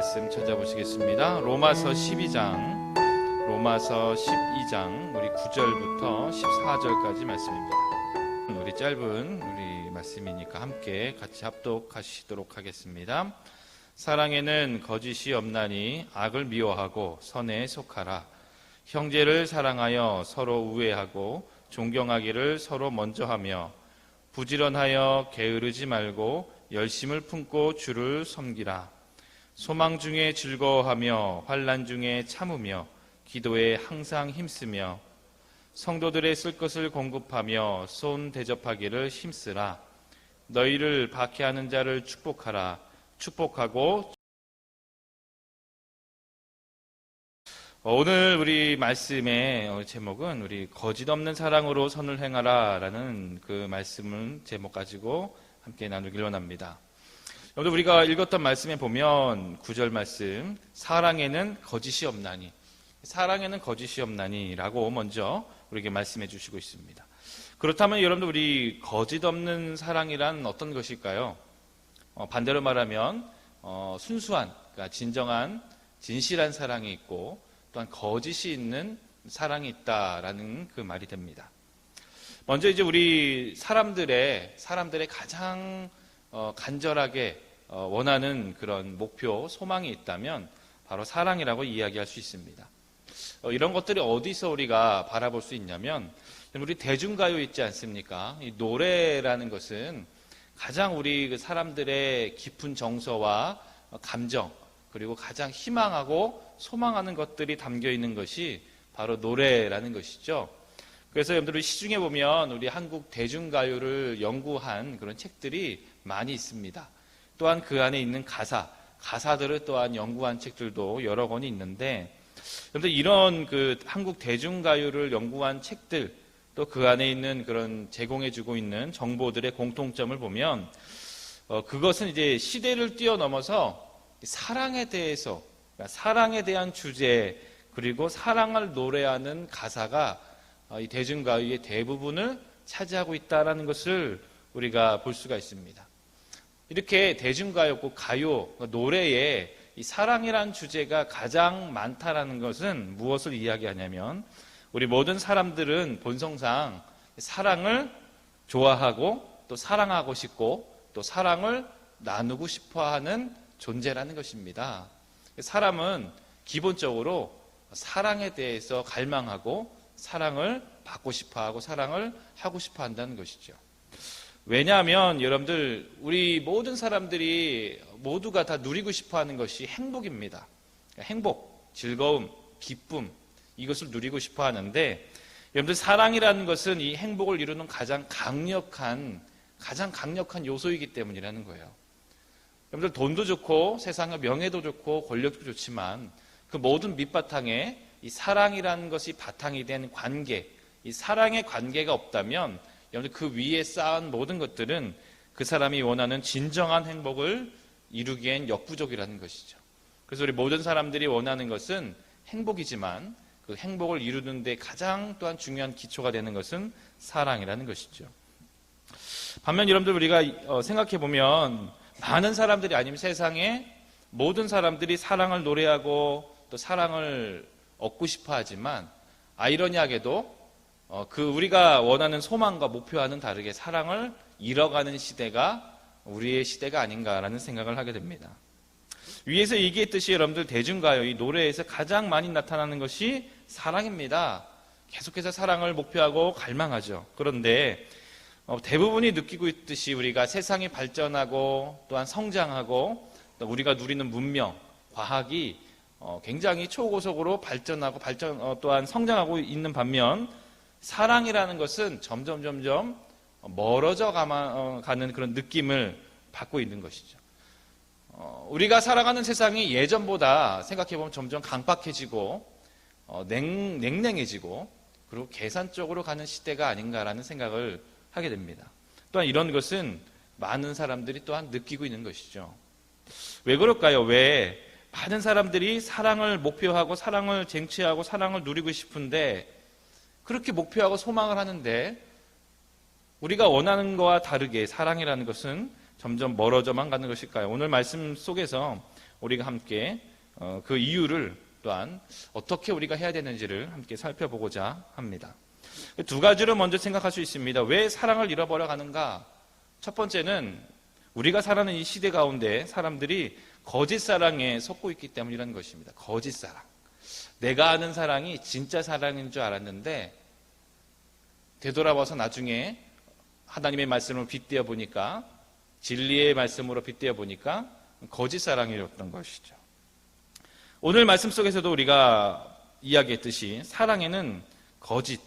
말씀 찾아보시겠습니다. 로마서 12장 우리 9절부터 14절까지 말씀입니다. 우리 짧은 우리 말씀이니까 함께 같이 합독하시도록 하겠습니다. 사랑에는 거짓이 없나니 악을 미워하고 선에 속하라. 형제를 사랑하여 서로 우애하고 존경하기를 서로 먼저 하며 부지런하여 게으르지 말고 열심을 품고 주를 섬기라. 소망 중에 즐거워하며 환난 중에 참으며 기도에 항상 힘쓰며 성도들의 쓸 것을 공급하며 손 대접하기를 힘쓰라. 너희를 박해하는 자를 축복하라. 축복하고 오늘 우리 말씀의 제목은 우리 거짓 없는 사랑으로 선을 행하라 라는 그 말씀을 제목 가지고 함께 나누기를 원합니다. 여러분, 우리가 읽었던 말씀에 보면 9절 말씀, 사랑에는 거짓이 없나니, 사랑에는 거짓이 없나니 라고 먼저 우리에게 말씀해 주시고 있습니다. 그렇다면 여러분들, 우리 거짓 없는 사랑이란 어떤 것일까요? 반대로 말하면 순수한, 그러니까 진정한 진실한 사랑이 있고 또한 거짓이 있는 사랑이 있다라는 그 말이 됩니다. 먼저 이제 우리 사람들의 가장 간절하게 원하는 그런 목표, 소망이 있다면 바로 사랑이라고 이야기할 수 있습니다. 이런 것들이 어디서 우리가 바라볼 수 있냐면, 우리 대중가요 있지 않습니까? 이 노래라는 것은 가장 우리 사람들의 깊은 정서와 감정, 그리고 가장 희망하고 소망하는 것들이 담겨 있는 것이 바로 노래라는 것이죠. 그래서 여러분들 시중에 보면 우리 한국 대중가요를 연구한 그런 책들이 많이 있습니다. 또한 그 안에 있는 가사들을 또한 연구한 책들도 여러 권이 있는데, 여러분들 이런 그 한국 대중가요를 연구한 책들, 또 그 안에 있는 그런 제공해주고 있는 정보들의 공통점을 보면, 그것은 이제 시대를 뛰어넘어서 사랑에 대해서, 그러니까 사랑에 대한 주제, 그리고 사랑을 노래하는 가사가 이 대중가요의 대부분을 차지하고 있다는 것을 우리가 볼 수가 있습니다. 이렇게 대중가요, 가요, 노래에 이 사랑이라는 주제가 가장 많다라는 것은 무엇을 이야기하냐면, 우리 모든 사람들은 본성상 사랑을 좋아하고 또 사랑하고 싶고 또 사랑을 나누고 싶어하는 존재라는 것입니다. 사람은 기본적으로 사랑에 대해서 갈망하고 사랑을 받고 싶어하고 사랑을 하고 싶어 한다는 것이죠. 왜냐하면 여러분들, 우리 모든 사람들이 모두가 다 누리고 싶어 하는 것이 행복입니다. 행복, 즐거움, 기쁨, 이것을 누리고 싶어 하는데, 여러분들 사랑이라는 것은 이 행복을 이루는 가장 강력한 요소이기 때문이라는 거예요. 여러분들 돈도 좋고 세상의 명예도 좋고 권력도 좋지만 그 모든 밑바탕에 이 사랑이라는 것이 바탕이 된 관계, 이 사랑의 관계가 없다면 여러분들 그 위에 쌓은 모든 것들은 그 사람이 원하는 진정한 행복을 이루기엔 역부족이라는 것이죠. 그래서 우리 모든 사람들이 원하는 것은 행복이지만 그 행복을 이루는 데 가장 또한 중요한 기초가 되는 것은 사랑이라는 것이죠. 반면 여러분들, 우리가 생각해 보면 많은 사람들이, 아니면 세상에 모든 사람들이 사랑을 노래하고 또 사랑을 얻고 싶어 하지만, 아이러니하게도 그 우리가 원하는 소망과 목표와는 다르게 사랑을 잃어가는 시대가 우리의 시대가 아닌가라는 생각을 하게 됩니다. 위에서 얘기했듯이 여러분들 대중가요, 이 노래에서 가장 많이 나타나는 것이 사랑입니다. 계속해서 사랑을 목표하고 갈망하죠. 그런데 대부분이 느끼고 있듯이 우리가 세상이 발전하고 또한 성장하고 또 우리가 누리는 문명, 과학이 굉장히 초고속으로 발전하고 또한 성장하고 있는 반면, 사랑이라는 것은 점점 멀어져 가는 그런 느낌을 받고 있는 것이죠. 우리가 살아가는 세상이 예전보다 생각해보면 점점 강박해지고 냉랭해지고 그리고 계산적으로 가는 시대가 아닌가라는 생각을 하게 됩니다. 또한 이런 것은 많은 사람들이 또한 느끼고 있는 것이죠. 왜 그럴까요? 왜 많은 사람들이 사랑을 목표하고 사랑을 쟁취하고 사랑을 누리고 싶은데, 그렇게 목표하고 소망을 하는데 우리가 원하는 것과 다르게 사랑이라는 것은 점점 멀어져만 가는 것일까요? 오늘 말씀 속에서 우리가 함께 그 이유를 또한 어떻게 우리가 해야 되는지를 함께 살펴보고자 합니다. 두 가지로 먼저 생각할 수 있습니다. 왜 사랑을 잃어버려 가는가? 첫 번째는 우리가 살아가는 이 시대 가운데 사람들이 거짓 사랑에 속고 있기 때문이라는 것입니다. 거짓 사랑. 내가 아는 사랑이 진짜 사랑인 줄 알았는데 되돌아와서 나중에 하나님의 말씀을 빗대어 보니까, 진리의 말씀으로 빗대어 보니까 거짓 사랑이었던 것이죠. 오늘 말씀 속에서도 우리가 이야기했듯이 사랑에는 거짓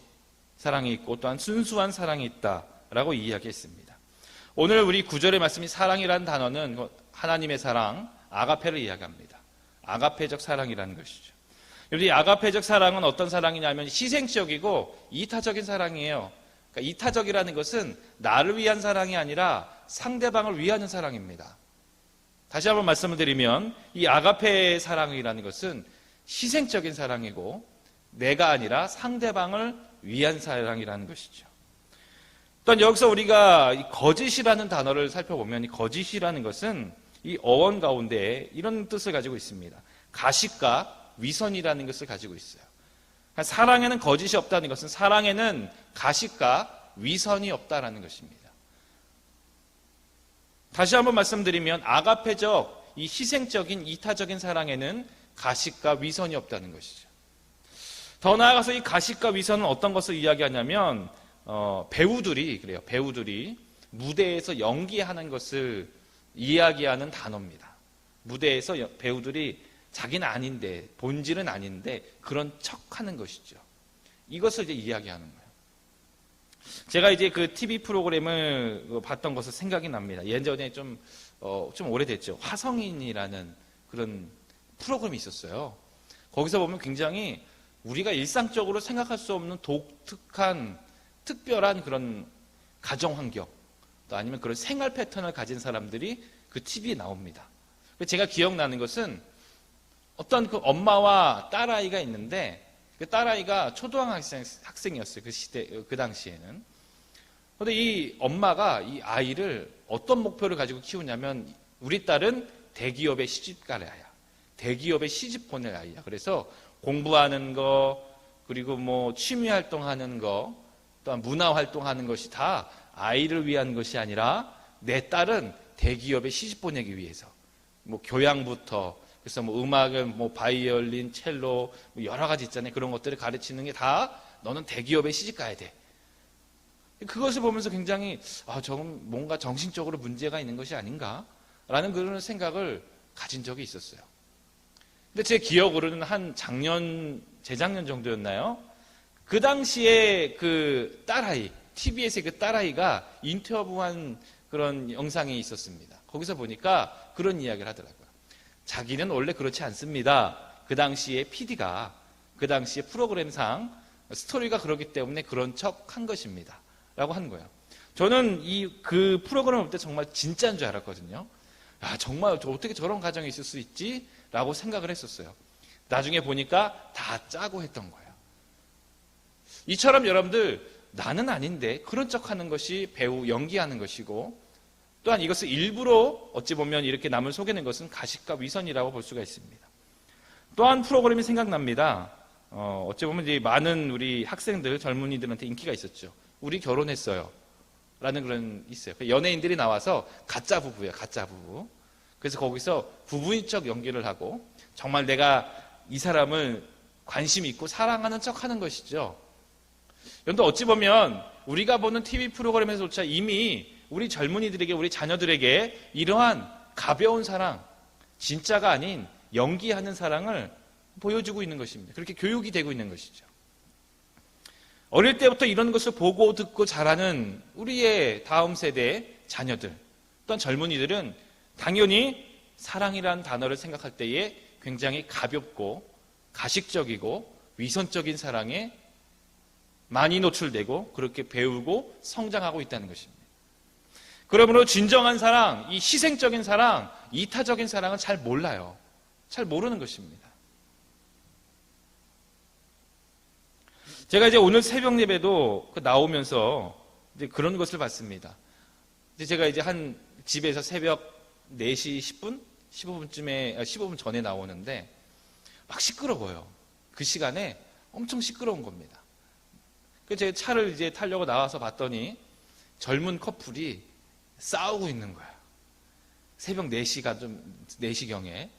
사랑이 있고 또한 순수한 사랑이 있다라고 이야기했습니다. 오늘 우리 9절의 말씀이 사랑이라는 단어는 하나님의 사랑, 아가페를 이야기합니다. 아가페적 사랑이라는 것이죠. 이 아가페적 사랑은 어떤 사랑이냐면 희생적이고 이타적인 사랑이에요. 그러니까 이타적이라는 것은 나를 위한 사랑이 아니라 상대방을 위하는 사랑입니다. 다시 한번 말씀을 드리면 이 아가페의 사랑이라는 것은 희생적인 사랑이고 내가 아니라 상대방을 위한 사랑이라는 것이죠. 또한 여기서 우리가 이 거짓이라는 단어를 살펴보면 이 거짓이라는 것은 이 어원 가운데 이런 뜻을 가지고 있습니다. 가식과 위선이라는 것을 가지고 있어요. 사랑에는 거짓이 없다는 것은 사랑에는 가식과 위선이 없다라는 것입니다. 다시 한번 말씀드리면 아가페적, 이 희생적인 이타적인 사랑에는 가식과 위선이 없다는 것이죠. 더 나아가서 이 가식과 위선은 어떤 것을 이야기하냐면 배우들이 그래요. 배우들이 무대에서 연기하는 것을 이야기하는 단어입니다. 무대에서 배우들이 자기는 아닌데, 본질은 아닌데 그런 척하는 것이죠. 이것을 이제 이야기하는 거예요. 제가 이제 그 TV 프로그램을 봤던 것을 생각이 납니다. 예전에 좀 오래됐죠. 화성인이라는 그런 프로그램이 있었어요. 거기서 보면 굉장히 우리가 일상적으로 생각할 수 없는 독특한, 특별한 그런 가정 환경, 또 아니면 그런 생활 패턴을 가진 사람들이 그 TV에 나옵니다. 제가 기억나는 것은 어떤 그 엄마와 딸아이가 있는데 그 딸아이가 초등학생이었어요. 그 당시에는. 그런데 이 엄마가 이 아이를 어떤 목표를 가지고 키우냐면 우리 딸은 대기업에 시집 가야 해. 대기업에 시집 보낼 아이야. 그래서 공부하는 거, 그리고 뭐 취미 활동하는 거, 또한 문화 활동하는 것이 다 아이를 위한 것이 아니라 내 딸은 대기업에 시집 보내기 위해서 뭐 교양부터 그래서 뭐 음악은 뭐 바이올린, 첼로 뭐 여러 가지 있잖아요. 그런 것들을 가르치는 게 다 너는 대기업에 시집 가야 돼. 그것을 보면서 굉장히 저건 뭔가 정신적으로 문제가 있는 것이 아닌가라는 그런 생각을 가진 적이 있었어요. 근데 제 기억으로는 한 재작년 정도였나요? 그 당시에 그 딸아이, TBS의 그 딸아이가 인터뷰한 그런 영상이 있었습니다. 거기서 보니까 그런 이야기를 하더라고요. 자기는 원래 그렇지 않습니다. 그 당시에 PD가, 그 당시에 프로그램상 스토리가 그렇기 때문에 그런 척 한 것입니다. 라고 한 거예요. 저는 그 프로그램을 볼 때 정말 진짜인 줄 알았거든요. 정말 어떻게 저런 가정이 있을 수 있지? 라고 생각을 했었어요. 나중에 보니까 다 짜고 했던 거예요. 이처럼 여러분들 나는 아닌데 그런 척하는 것이 배우 연기하는 것이고 또한 이것을 일부러 어찌 보면 이렇게 남을 속이는 것은 가식과 위선이라고 볼 수가 있습니다. 또한 프로그램이 생각납니다. 어찌 보면 이제 많은 우리 학생들, 젊은이들한테 인기가 있었죠. 우리 결혼했어요. 라는 그런 있어요. 연예인들이 나와서 가짜 부부예요. 가짜 부부. 그래서 거기서 부부인 척 연기를 하고 정말 내가 이 사람을 관심 있고 사랑하는 척 하는 것이죠. 그런데 어찌 보면 우리가 보는 TV 프로그램에서조차 이미 우리 젊은이들에게, 우리 자녀들에게 이러한 가벼운 사랑, 진짜가 아닌 연기하는 사랑을 보여주고 있는 것입니다. 그렇게 교육이 되고 있는 것이죠. 어릴 때부터 이런 것을 보고 듣고 자라는 우리의 다음 세대 자녀들, 또한 젊은이들은 당연히 사랑이라는 단어를 생각할 때에 굉장히 가볍고 가식적이고 위선적인 사랑에 많이 노출되고 그렇게 배우고 성장하고 있다는 것입니다. 그러므로 진정한 사랑, 이 희생적인 사랑, 이타적인 사랑은 잘 몰라요. 잘 모르는 것입니다. 제가 이제 오늘 새벽 예배도 나오면서 이제 그런 것을 봤습니다. 제가 이제 한 집에서 새벽 4시 10분? 15분 전에 나오는데 막 시끄러워요. 그 시간에 엄청 시끄러운 겁니다. 그래서 제가 차를 이제 타려고 나와서 봤더니 젊은 커플이 싸우고 있는 거야. 새벽 4시경에.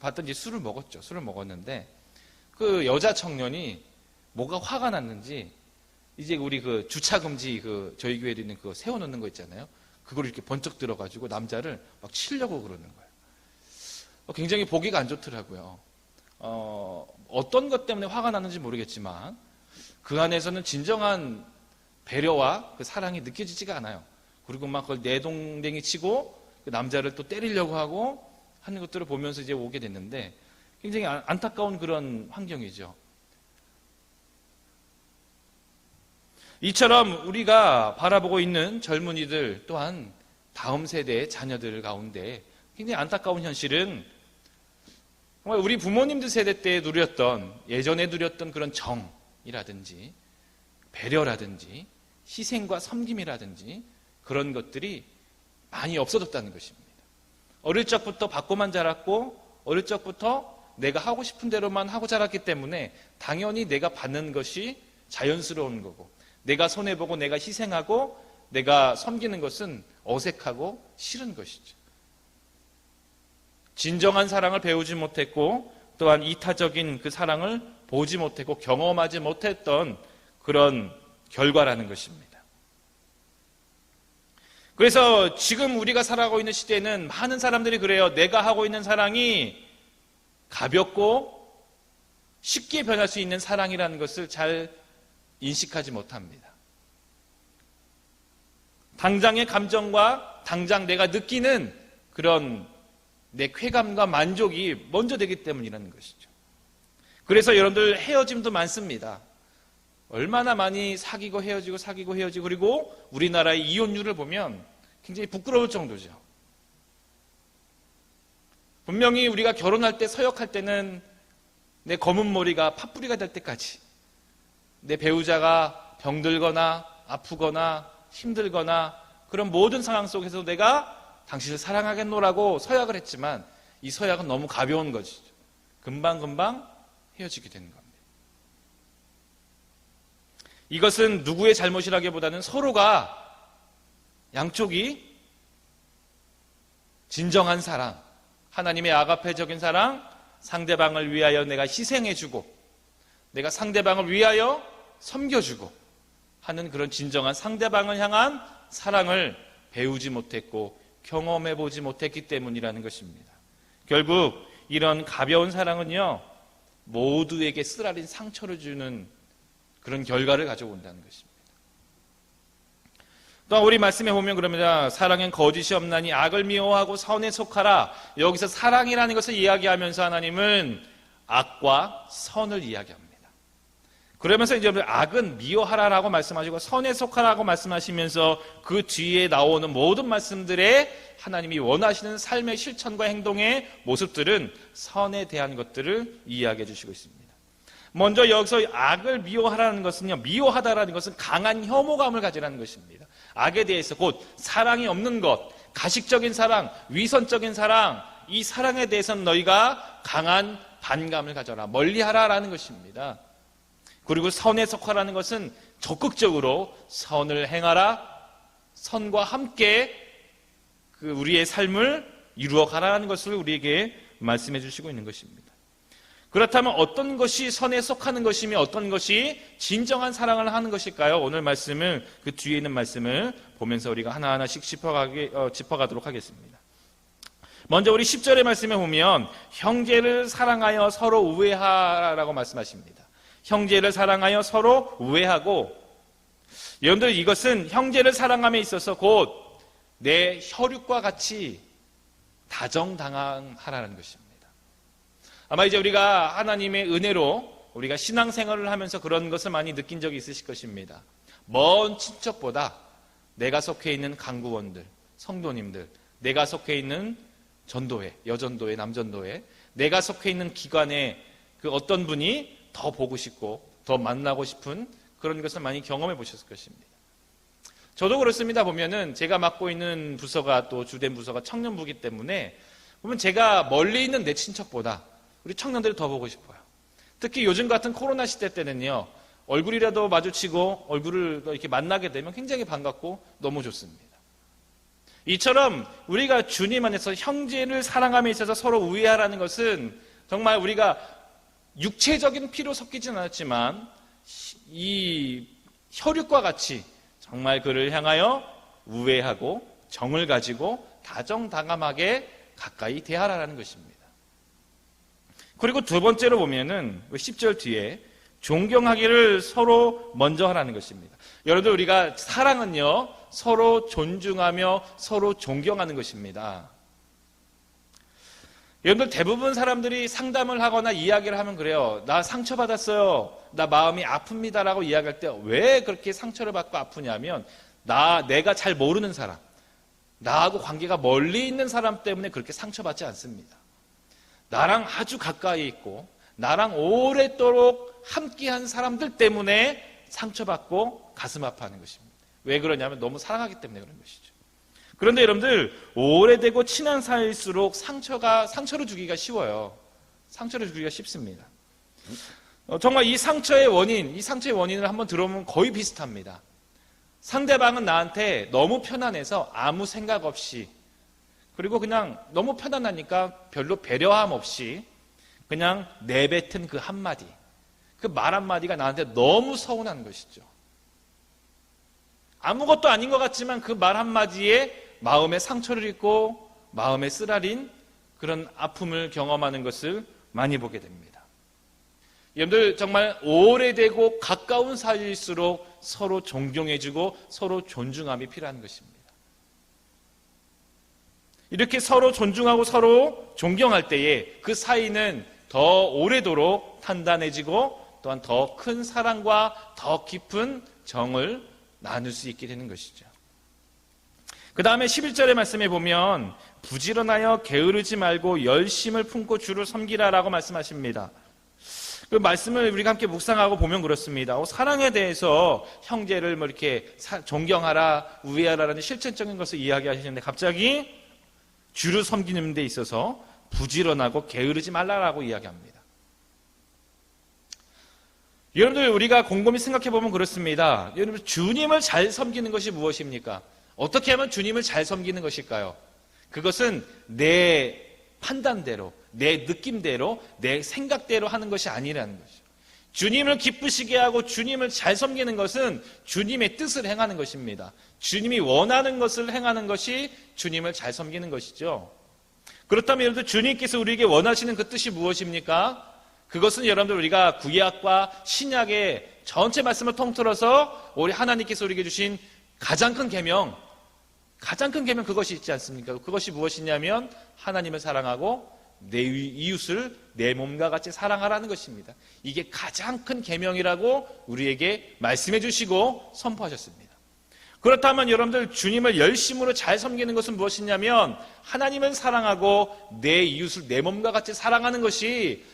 봤더니 이제 술을 먹었죠. 술을 먹었는데 그 여자 청년이 뭐가 화가 났는지 이제 우리 그 주차금지 저희 교회에 있는 그거 세워놓는 거 있잖아요. 그걸 이렇게 번쩍 들어가지고 남자를 막 치려고 그러는 거예요. 굉장히 보기가 안 좋더라고요. 어떤 것 때문에 화가 났는지 모르겠지만 그 안에서는 진정한 배려와 그 사랑이 느껴지지가 않아요. 그리고 막 그걸 내동댕이 치고 그 남자를 또 때리려고 하고 하는 것들을 보면서 이제 오게 됐는데 굉장히 안타까운 그런 환경이죠. 이처럼 우리가 바라보고 있는 젊은이들 또한 다음 세대의 자녀들 가운데 굉장히 안타까운 현실은 정말 우리 부모님들 세대 때 예전에 누렸던 그런 정이라든지 배려라든지 희생과 섬김이라든지 그런 것들이 많이 없어졌다는 것입니다. 어릴 적부터 받고만 자랐고 어릴 적부터 내가 하고 싶은 대로만 하고 자랐기 때문에 당연히 내가 받는 것이 자연스러운 거고 내가 손해보고 내가 희생하고 내가 섬기는 것은 어색하고 싫은 것이죠. 진정한 사랑을 배우지 못했고 또한 이타적인 그 사랑을 보지 못했고 경험하지 못했던 그런 결과라는 것입니다. 그래서 지금 우리가 살아가고 있는 시대는 많은 사람들이 그래요. 내가 하고 있는 사랑이 가볍고 쉽게 변할 수 있는 사랑이라는 것을 잘 인식하지 못합니다. 당장의 감정과 당장 내가 느끼는 그런 내 쾌감과 만족이 먼저 되기 때문이라는 것이죠. 그래서 여러분들 헤어짐도 많습니다. 얼마나 많이 사귀고 헤어지고 그리고 우리나라의 이혼율을 보면 굉장히 부끄러울 정도죠. 분명히 우리가 결혼할 때 서역할 때는 내 검은 머리가 팥뿌리가 될 때까지 내 배우자가 병들거나 아프거나 힘들거나 그런 모든 상황 속에서 내가 당신을 사랑하겠노라고 서약을 했지만 이 서약은 너무 가벼운 것이죠. 금방금방 헤어지게 되는 겁니다. 이것은 누구의 잘못이라기보다는 서로가 양쪽이 진정한 사랑, 하나님의 아가페적인 사랑, 상대방을 위하여 내가 희생해주고 내가 상대방을 위하여 섬겨주고 하는 그런 진정한 상대방을 향한 사랑을 배우지 못했고 경험해보지 못했기 때문이라는 것입니다. 결국 이런 가벼운 사랑은요 모두에게 쓰라린 상처를 주는 그런 결과를 가져온다는 것입니다. 또 우리 말씀에 보면 그러면 사랑엔 거짓이 없나니 악을 미워하고 선에 속하라. 여기서 사랑이라는 것을 이야기하면서 하나님은 악과 선을 이야기합니다. 그러면서 이제 악은 미워하라라고 말씀하시고 선에 속하라고 말씀하시면서 그 뒤에 나오는 모든 말씀들에 하나님이 원하시는 삶의 실천과 행동의 모습들은 선에 대한 것들을 이야기해 주시고 있습니다. 먼저 여기서 악을 미워하라는 것은요, 미워하다라는 것은 강한 혐오감을 가지라는 것입니다. 악에 대해서 곧 사랑이 없는 것, 가식적인 사랑, 위선적인 사랑, 이 사랑에 대해서는 너희가 강한 반감을 가져라, 멀리하라라는 것입니다. 그리고 선에 속하라는 것은 적극적으로 선을 행하라, 선과 함께 그 우리의 삶을 이루어가라는 것을 우리에게 말씀해 주시고 있는 것입니다. 그렇다면 어떤 것이 선에 속하는 것이며 어떤 것이 진정한 사랑을 하는 것일까요? 오늘 말씀을 그 뒤에 있는 말씀을 보면서 우리가 하나하나씩 짚어가도록 하겠습니다. 먼저 우리 10절의 말씀에 보면 형제를 사랑하여 서로 우애하라고 말씀하십니다. 형제를 사랑하여 서로 우애하고, 여러분들 이것은 형제를 사랑함에 있어서 곧 내 혈육과 같이 다정당하라는 것입니다. 아마 이제 우리가 하나님의 은혜로 우리가 신앙생활을 하면서 그런 것을 많이 느낀 적이 있으실 것입니다. 먼 친척보다 내가 속해 있는 강구원들, 성도님들, 내가 속해 있는 전도회, 여전도회, 남전도회, 내가 속해 있는 기관에 그 어떤 분이 더 보고 싶고 더 만나고 싶은 그런 것을 많이 경험해 보셨을 것입니다. 저도 그렇습니다. 보면은 제가 맡고 있는 부서가 또 주된 부서가 청년부기 때문에 그러면 제가 멀리 있는 내 친척보다 우리 청년들을 더 보고 싶어요. 특히 요즘 같은 코로나 시대 때는요, 얼굴이라도 마주치고 얼굴을 이렇게 만나게 되면 굉장히 반갑고 너무 좋습니다. 이처럼 우리가 주님 안에서 형제를 사랑함에 있어서 서로 우애하라는 것은 정말 우리가 육체적인 피로 섞이진 않았지만 이 혈육과 같이 정말 그를 향하여 우애하고 정을 가지고 다정다감하게 가까이 대하라는 것입니다. 그리고 두 번째로 보면은 10절 뒤에 존경하기를 서로 먼저 하라는 것입니다. 여러분들, 우리가 사랑은요, 서로 존중하며 서로 존경하는 것입니다. 여러분들, 대부분 사람들이 상담을 하거나 이야기를 하면 그래요. 나 상처받았어요. 나 마음이 아픕니다. 라고 이야기할 때 왜 그렇게 상처를 받고 아프냐면 내가 잘 모르는 사람, 나하고 관계가 멀리 있는 사람 때문에 그렇게 상처받지 않습니다. 나랑 아주 가까이 있고 나랑 오랫도록 함께한 사람들 때문에 상처받고 가슴 아파하는 것입니다. 왜 그러냐면 너무 사랑하기 때문에 그런 것이죠. 그런데 여러분들, 오래되고 친한 사이일수록 상처를 주기가 쉬워요. 상처를 주기가 쉽습니다. 정말 이 상처의 원인을 한번 들어보면 거의 비슷합니다. 상대방은 나한테 너무 편안해서 아무 생각 없이, 그리고 그냥 너무 편안하니까 별로 배려함 없이 그냥 내뱉은 그 한마디, 그 말 한마디가 나한테 너무 서운한 것이죠. 아무것도 아닌 것 같지만 그 말 한마디에 마음의 상처를 입고 마음에 쓰라린 그런 아픔을 경험하는 것을 많이 보게 됩니다. 여러분들, 정말 오래되고 가까운 사이일수록 서로 존경해주고 서로 존중함이 필요한 것입니다. 이렇게 서로 존중하고 서로 존경할 때에 그 사이는 더 오래도록 단단해지고 또한 더 큰 사랑과 더 깊은 정을 나눌 수 있게 되는 것이죠. 그 다음에 11절의 말씀에 보면 부지런하여 게으르지 말고 열심을 품고 주를 섬기라라고 말씀하십니다. 그 말씀을 우리가 함께 묵상하고 보면 그렇습니다. 사랑에 대해서 형제를 이렇게 존경하라, 우애하라라는 실천적인 것을 이야기하시는데 갑자기 주를 섬기는 데 있어서 부지런하고 게으르지 말라라고 이야기합니다. 여러분들, 우리가 곰곰이 생각해 보면 그렇습니다. 여러분, 주님을 잘 섬기는 것이 무엇입니까? 어떻게 하면 주님을 잘 섬기는 것일까요? 그것은 내 판단대로, 내 느낌대로, 내 생각대로 하는 것이 아니라는 거죠. 주님을 기쁘시게 하고 주님을 잘 섬기는 것은 주님의 뜻을 행하는 것입니다. 주님이 원하는 것을 행하는 것이 주님을 잘 섬기는 것이죠. 그렇다면 여러분들, 주님께서 우리에게 원하시는 그 뜻이 무엇입니까? 그것은 여러분들, 우리가 구약과 신약의 전체 말씀을 통틀어서 우리 하나님께서 우리에게 주신 가장 큰 계명 그것이 있지 않습니까? 그것이 무엇이냐면 하나님을 사랑하고 내 이웃을 내 몸과 같이 사랑하라는 것입니다. 이게 가장 큰 계명이라고 우리에게 말씀해 주시고 선포하셨습니다. 그렇다면 여러분들, 주님을 열심으로 잘 섬기는 것은 무엇이냐면 하나님을 사랑하고 내 이웃을 내 몸과 같이 사랑하는 것이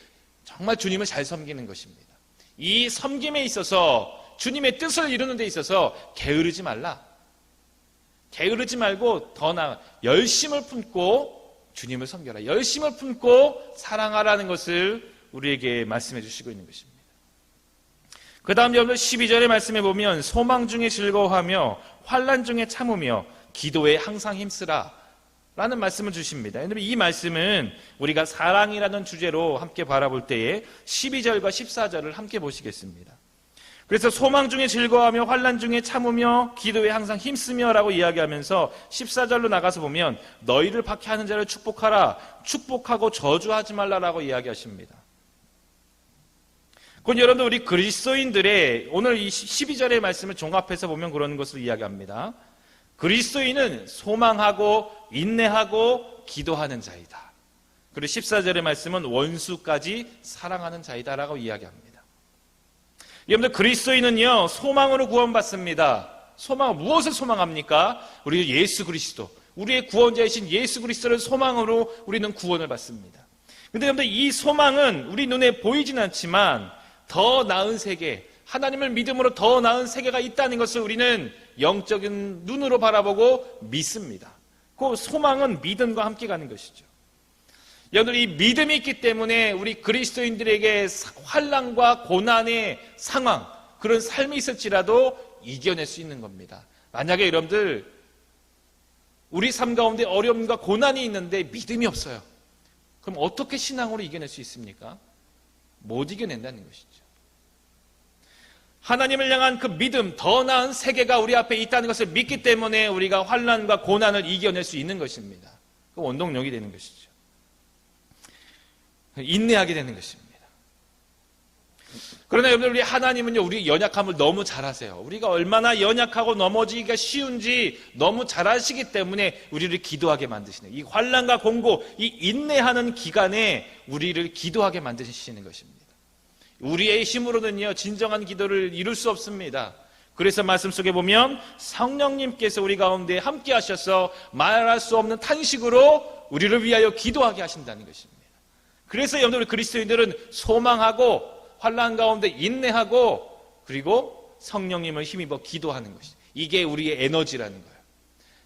정말 주님을 잘 섬기는 것입니다. 이 섬김에 있어서 주님의 뜻을 이루는 데 있어서 게으르지 말라. 게으르지 말고 더 나아 열심을 품고 주님을 섬겨라. 열심을 품고 사랑하라는 것을 우리에게 말씀해 주시고 있는 것입니다. 그 다음 여러분들, 12절의 말씀에 보면 소망 중에 즐거워하며 환난 중에 참으며 기도에 항상 힘쓰라 라는 말씀을 주십니다. 이 말씀은 우리가 사랑이라는 주제로 함께 바라볼 때에 12절과 14절을 함께 보시겠습니다. 그래서 소망 중에 즐거워하며 환난 중에 참으며 기도에 항상 힘쓰며 라고 이야기하면서 14절로 나가서 보면 너희를 박해하는 자를 축복하라, 축복하고 저주하지 말라라고 이야기하십니다. 그건 여러분들, 우리 그리스도인들의 오늘 이 12절의 말씀을 종합해서 보면 그런 것을 이야기합니다. 그리스도인은 소망하고 인내하고 기도하는 자이다. 그리고 14절의 말씀은 원수까지 사랑하는 자이다라고 이야기합니다. 여러분들, 그리스도인은요, 소망으로 구원받습니다. 무엇을 소망합니까? 우리 예수 그리스도, 우리의 구원자이신 예수 그리스도를 소망으로 우리는 구원을 받습니다. 그런데 여러분들, 이 소망은 우리 눈에 보이진 않지만 더 나은 세계, 하나님을 믿음으로 더 나은 세계가 있다는 것을 우리는 영적인 눈으로 바라보고 믿습니다. 그 소망은 믿음과 함께 가는 것이죠. 여러분들 이 믿음이 있기 때문에 우리 그리스도인들에게 환난과 고난의 상황, 그런 삶이 있을지라도 이겨낼 수 있는 겁니다. 만약에 여러분들 우리 삶 가운데 어려움과 고난이 있는데 믿음이 없어요. 그럼 어떻게 신앙으로 이겨낼 수 있습니까? 못 이겨낸다는 것이죠. 하나님을 향한 그 믿음, 더 나은 세계가 우리 앞에 있다는 것을 믿기 때문에 우리가 환난과 고난을 이겨낼 수 있는 것입니다. 그 원동력이 되는 것이죠. 인내하게 되는 것입니다. 그러나 여러분들, 우리 하나님은요, 우리 연약함을 너무 잘 아세요. 우리가 얼마나 연약하고 넘어지기가 쉬운지 너무 잘 아시기 때문에 우리를 기도하게 만드시는, 이 환난과 공고, 이 인내하는 기간에 우리를 기도하게 만드시는 것입니다. 우리의 힘으로는요, 진정한 기도를 이룰 수 없습니다. 그래서 말씀 속에 보면 성령님께서 우리 가운데 함께 하셔서 말할 수 없는 탄식으로 우리를 위하여 기도하게 하신다는 것입니다. 그래서 여러분들 그리스도인들은 소망하고 환난 가운데 인내하고 그리고 성령님을 힘입어 기도하는 것이, 이게 우리의 에너지라는 거예요.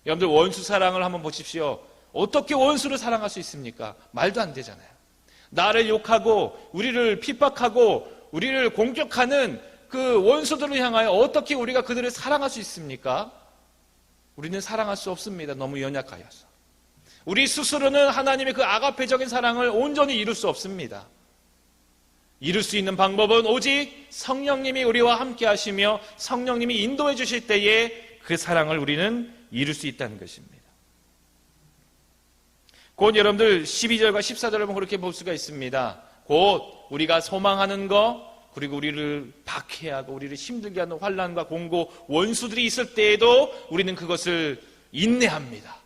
여러분들 원수 사랑을 한번 보십시오. 어떻게 원수를 사랑할 수 있습니까? 말도 안 되잖아요. 나를 욕하고 우리를 핍박하고 우리를 공격하는 그 원수들을 향하여 어떻게 우리가 그들을 사랑할 수 있습니까? 우리는 사랑할 수 없습니다. 너무 연약하여서. 우리 스스로는 하나님의 그 아가페적인 사랑을 온전히 이룰 수 없습니다. 이룰 수 있는 방법은 오직 성령님이 우리와 함께 하시며 성령님이 인도해 주실 때에 그 사랑을 우리는 이룰 수 있다는 것입니다. 곧 여러분들 12절과 14절을 보면 그렇게 볼 수가 있습니다. 곧 우리가 소망하는 것, 그리고 우리를 박해하고 우리를 힘들게 하는 환난과 공고, 원수들이 있을 때에도 우리는 그것을 인내합니다.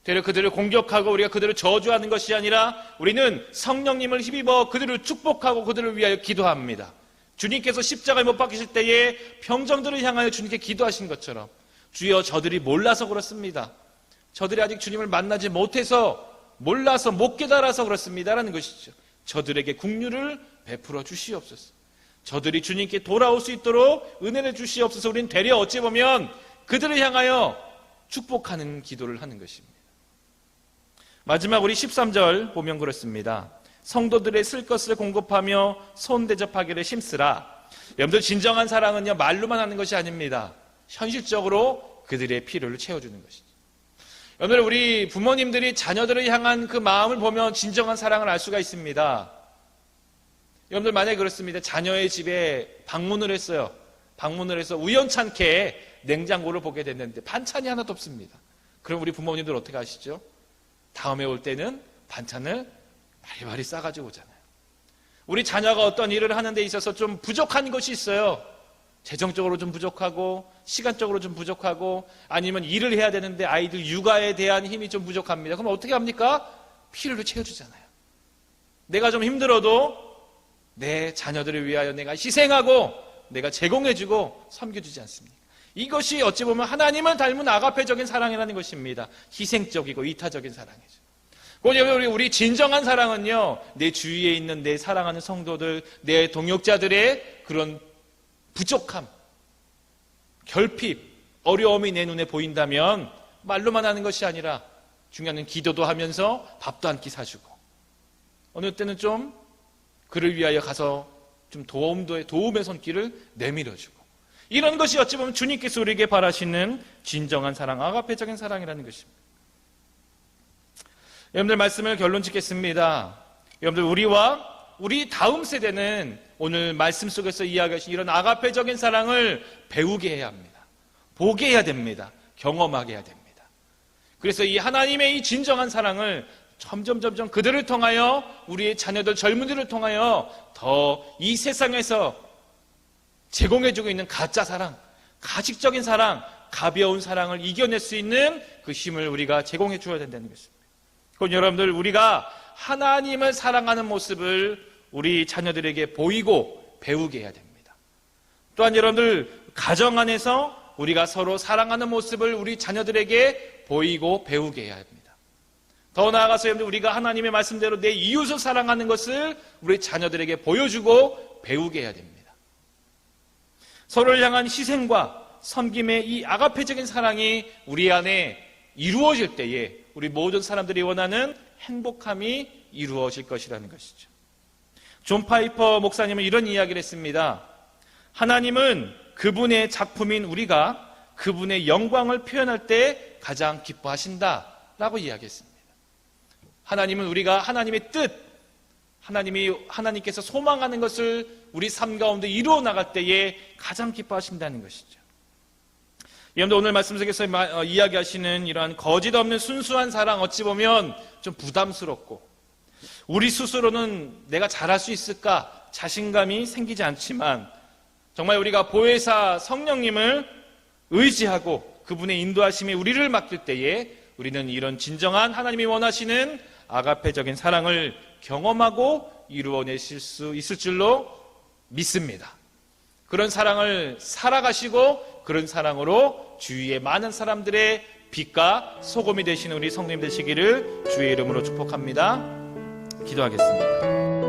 되려 그들을 공격하고 우리가 그들을 저주하는 것이 아니라 우리는 성령님을 힘입어 그들을 축복하고 그들을 위하여 기도합니다. 주님께서 십자가에 못 박히실 때에 병정들을 향하여 주님께 기도하신 것처럼, 주여 저들이 몰라서 그렇습니다. 저들이 아직 주님을 만나지 못해서, 몰라서 못 깨달아서 그렇습니다라는 것이죠. 저들에게 긍휼을 베풀어 주시옵소서. 저들이 주님께 돌아올 수 있도록 은혜를 주시옵소서. 우리는 되려 어찌 보면 그들을 향하여 축복하는 기도를 하는 것입니다. 마지막 우리 13절 보면 그렇습니다. 성도들의 쓸 것을 공급하며 손 대접하기를 힘쓰라. 여러분들 진정한 사랑은요, 말로만 하는 것이 아닙니다. 현실적으로 그들의 필요를 채워주는 것이죠. 여러분들, 우리 부모님들이 자녀들을 향한 그 마음을 보면 진정한 사랑을 알 수가 있습니다. 여러분들 만약에 그렇습니다. 자녀의 집에 방문을 했어요. 방문을 해서 우연찮게 냉장고를 보게 됐는데 반찬이 하나도 없습니다. 그럼 우리 부모님들 어떻게 하시죠? 다음에 올 때는 반찬을 바리바리 싸가지고 오잖아요. 우리 자녀가 어떤 일을 하는 데 있어서 좀 부족한 것이 있어요. 재정적으로 좀 부족하고 시간적으로 좀 부족하고 아니면 일을 해야 되는데 아이들 육아에 대한 힘이 좀 부족합니다. 그럼 어떻게 합니까? 필요를 채워주잖아요. 내가 좀 힘들어도 내 자녀들을 위하여 내가 희생하고 내가 제공해주고 섬겨주지 않습니까? 이것이 어찌 보면 하나님을 닮은 아가페적인 사랑이라는 것입니다. 희생적이고 이타적인 사랑이죠. 우리 진정한 사랑은요, 내 주위에 있는 내 사랑하는 성도들, 내 동역자들의 그런 부족함, 결핍, 어려움이 내 눈에 보인다면 말로만 하는 것이 아니라 중요한 건 기도도 하면서 밥도 한 끼 사주고, 어느 때는 좀 그를 위하여 가서 좀 도움의 손길을 내밀어주고, 이런 것이 어찌 보면 주님께서 우리에게 바라시는 진정한 사랑, 아가페적인 사랑이라는 것입니다. 여러분들 말씀을 결론 짓겠습니다. 여러분들 우리 다음 세대는 오늘 말씀 속에서 이야기하신 이런 아가페적인 사랑을 배우게 해야 합니다. 보게 해야 됩니다. 경험하게 해야 됩니다. 그래서 이 하나님의 이 진정한 사랑을 점점 그들을 통하여, 우리의 자녀들, 젊은이들을 통하여 더 이 세상에서 제공해주고 있는 가짜 사랑, 가식적인 사랑, 가벼운 사랑을 이겨낼 수 있는 그 힘을 우리가 제공해 줘야 된다는 것입니다. 그럼 여러분들, 우리가 하나님을 사랑하는 모습을 우리 자녀들에게 보이고 배우게 해야 됩니다. 또한 여러분들, 가정 안에서 우리가 서로 사랑하는 모습을 우리 자녀들에게 보이고 배우게 해야 합니다. 더 나아가서 여러분들, 우리가 하나님의 말씀대로 내 이웃을 사랑하는 것을 우리 자녀들에게 보여주고 배우게 해야 됩니다. 서로를 향한 희생과 섬김의 이 아가페적인 사랑이 우리 안에 이루어질 때에 우리 모든 사람들이 원하는 행복함이 이루어질 것이라는 것이죠. 존 파이퍼 목사님은 이런 이야기를 했습니다. 하나님은 그분의 작품인 우리가 그분의 영광을 표현할 때 가장 기뻐하신다라고 이야기했습니다. 하나님은 우리가 하나님의 뜻, 하나님께서 소망하는 것을 우리 삶 가운데 이루어 나갈 때에 가장 기뻐하신다는 것이죠. 여러분들 오늘 말씀 속에서 이야기하시는 이러한 거짓 없는 순수한 사랑, 어찌 보면 좀 부담스럽고 우리 스스로는 내가 잘할 수 있을까 자신감이 생기지 않지만 정말 우리가 보혜사 성령님을 의지하고 그분의 인도하심에 우리를 맡길 때에 우리는 이런 진정한 하나님이 원하시는 아가페적인 사랑을 경험하고 이루어내실 수 있을 줄로 믿습니다. 그런 사랑을 살아가시고 그런 사랑으로 주위의 많은 사람들의 빛과 소금이 되시는 우리 성도님 되시기를 주의 이름으로 축복합니다. 기도하겠습니다.